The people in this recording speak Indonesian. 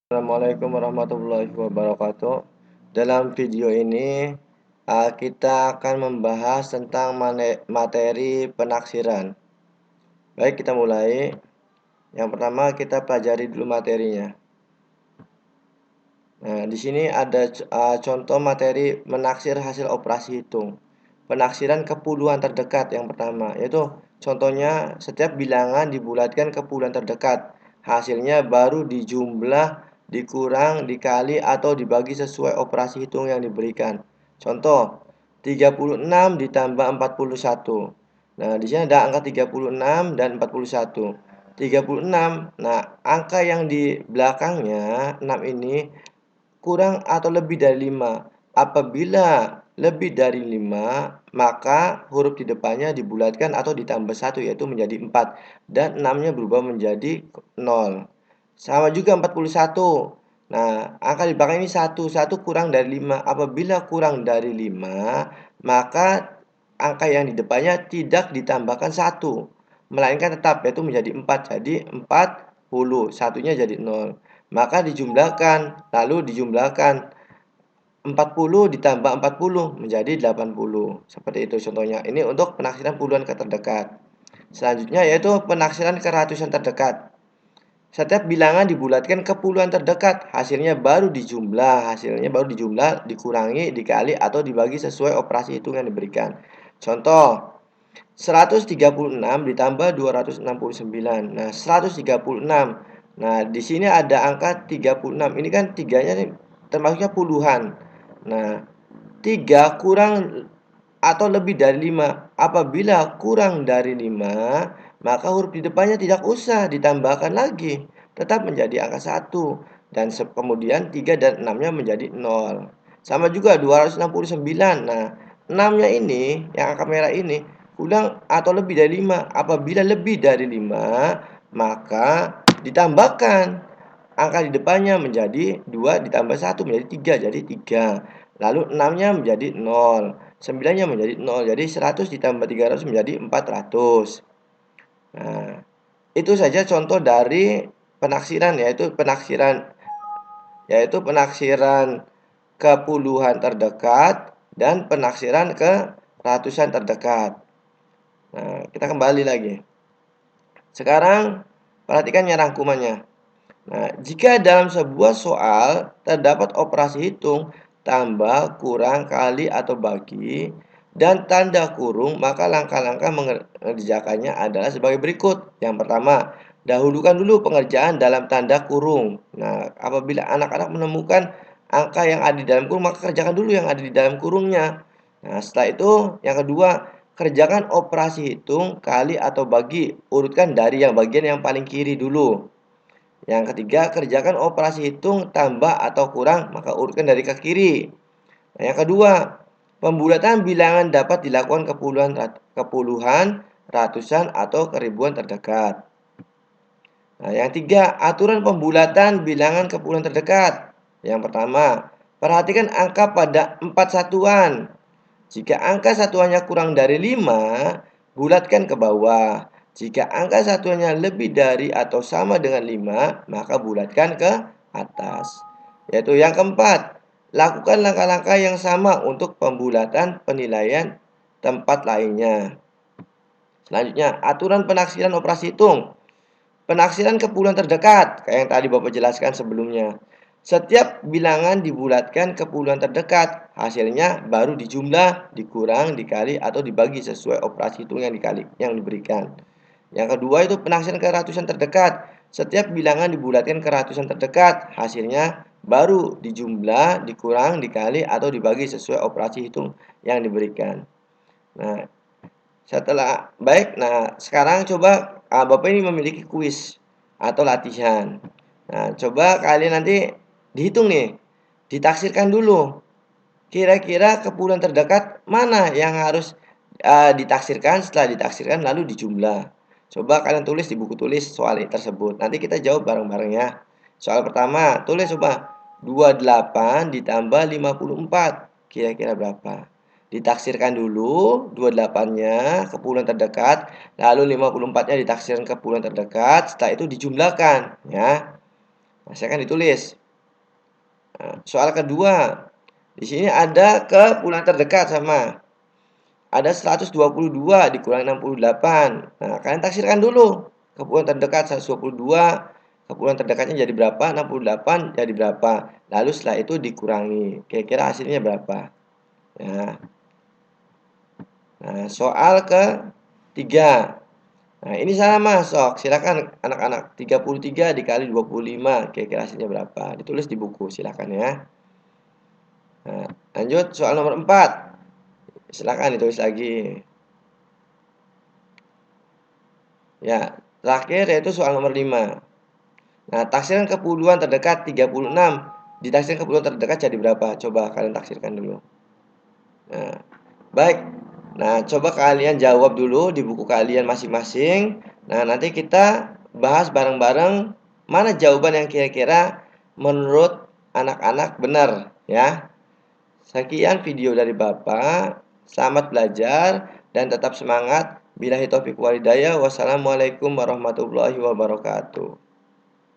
Assalamualaikum warahmatullahi wabarakatuh. Dalam video ini kita akan membahas tentang materi penaksiran. Baik, kita mulai. Yang pertama kita pelajari dulu materinya. Nah, di sini ada contoh materi menaksir hasil operasi hitung. Penaksiran kepuluhan terdekat yang pertama, yaitu contohnya setiap bilangan dibulatkan ke puluhan terdekat. Hasilnya baru dijumlah, dikurang, dikali, atau dibagi sesuai operasi hitung yang diberikan. Contoh, 36 ditambah 41. Nah, di sini ada angka 36 dan 41. 36. Nah, angka yang di belakangnya 6 ini kurang atau lebih dari 5. Apabila lebih dari 5, maka huruf di depannya dibulatkan atau ditambah 1, yaitu menjadi 4. Dan 6-nya berubah menjadi 0. Sama juga 41. Nah, angka di belakang ini 1. 1 kurang dari 5. Apabila kurang dari 5, maka angka yang di depannya tidak ditambahkan 1, melainkan tetap, yaitu menjadi 4. Jadi 40. Satunya jadi 0. Maka dijumlahkan, lalu dijumlahkan 40 ditambah 40 menjadi 80. Seperti itu contohnya. Ini untuk penaksiran puluhan terdekat. Selanjutnya yaitu penaksiran ke ratusan terdekat. Setiap bilangan dibulatkan ke puluhan terdekat, hasilnya baru dijumlah, dikurangi, dikali, atau dibagi sesuai operasi hitung yang diberikan. Contoh, 136 ditambah 269. Nah, 136. Nah, di sini ada angka 36. Ini kan tiganya nih termasuknya puluhan. Nah, 3 kurang atau lebih dari 5. Apabila kurang dari 5, maka huruf di depannya tidak usah ditambahkan lagi. Tetap menjadi angka 1. Dan kemudian 3 dan 6-nya menjadi 0. Sama juga 269. Nah, 6-nya ini, yang angka merah ini, kurang atau lebih dari 5. Apabila lebih dari 5, maka ditambahkan angka di depannya menjadi 2 ditambah 1 menjadi 3, jadi 3. Lalu 6-nya menjadi 0, 9-nya menjadi 0. Jadi 100 ditambah 300 menjadi 400. Nah, itu saja contoh dari penaksiran, yaitu penaksiran ke puluhan terdekat dan penaksiran ke ratusan terdekat. Nah, kita kembali lagi. Sekarang perhatikan rangkumannya. Nah, jika dalam sebuah soal terdapat operasi hitung, tambah, kurang, kali, atau bagi, dan tanda kurung, maka langkah-langkah mengerjakannya adalah sebagai berikut. Yang pertama, dahulukan dulu pengerjaan dalam tanda kurung. Nah, apabila anak-anak menemukan angka yang ada di dalam kurung, maka kerjakan dulu yang ada di dalam kurungnya. Nah, setelah itu, yang kedua, kerjakan operasi hitung, kali, atau bagi. Urutkan dari yang bagian yang paling kiri dulu. Yang ketiga, kerjakan operasi hitung, tambah atau kurang, maka urutkan dari ke kiri. Nah, yang kedua, pembulatan bilangan dapat dilakukan kepuluhan, ratusan, atau keribuan terdekat. Nah, yang tiga, aturan pembulatan bilangan kepuluhan terdekat. Yang pertama, perhatikan angka pada 4 satuan. Jika angka satuannya kurang dari 5, bulatkan ke bawah. Jika angka satuannya lebih dari atau sama dengan 5, maka bulatkan ke atas. Yaitu yang keempat, lakukan langkah-langkah yang sama untuk pembulatan penilaian tempat lainnya. Selanjutnya, aturan penaksiran operasi hitung. Penaksiran kepuluhan terdekat, kayak yang tadi Bapak jelaskan sebelumnya. Setiap bilangan dibulatkan ke puluhan terdekat, hasilnya baru dijumlah, dikurang, dikali, atau dibagi sesuai operasi hitung yang diberikan. Yang kedua itu penaksiran ke ratusan terdekat. Setiap bilangan dibulatkan ke ratusan terdekat, hasilnya baru dijumlah, dikurang, dikali, atau dibagi sesuai operasi hitung yang diberikan. Nah, sekarang coba Bapak ini memiliki kuis atau latihan. Nah, coba kalian nanti dihitung nih, ditaksirkan dulu. Kira-kira kepuluhan terdekat mana yang harus ditaksirkan, setelah ditaksirkan lalu dijumlah. Coba kalian tulis di buku tulis soal tersebut. Nanti kita jawab bareng-bareng ya. Soal pertama, tulis coba 28 ditambah 54. Kira-kira berapa? Ditaksirkan dulu 28-nya ke puluhan terdekat, lalu 54-nya ditaksirkan ke puluhan terdekat, setelah itu dijumlahkan ya. Nah, saya akan ditulis Nah, soal kedua, di sini ada kepulauan terdekat sama. Ada 122 dikurangi 68. Nah, kalian taksirkan dulu. Kepulauan terdekat 122, kepulauan terdekatnya jadi berapa? 68 jadi berapa? Lalu setelah itu dikurangi. Kira-kira hasilnya berapa? Ya. Nah, soal ketiga. Nah, ini sama, sok. Silakan anak-anak. 33 dikali 25. Kira-kira hasilnya berapa? Ditulis di buku, silakan ya. Nah, lanjut soal nomor 4. Silakan ditulis lagi. Ya, terakhir yaitu soal nomor 5. Nah, taksiran kepulauan terdekat 36. Ditaksirkan kepulauan terdekat jadi berapa? Coba kalian taksirkan dulu. Nah, baik. Nah, coba kalian jawab dulu di buku kalian masing-masing. Nah, nanti kita bahas bareng-bareng mana jawaban yang kira-kira menurut anak-anak benar ya. Sekian video dari Bapak. Selamat belajar dan tetap semangat. Billahi taufiq walhidayah. Wassalamualaikum warahmatullahi wabarakatuh.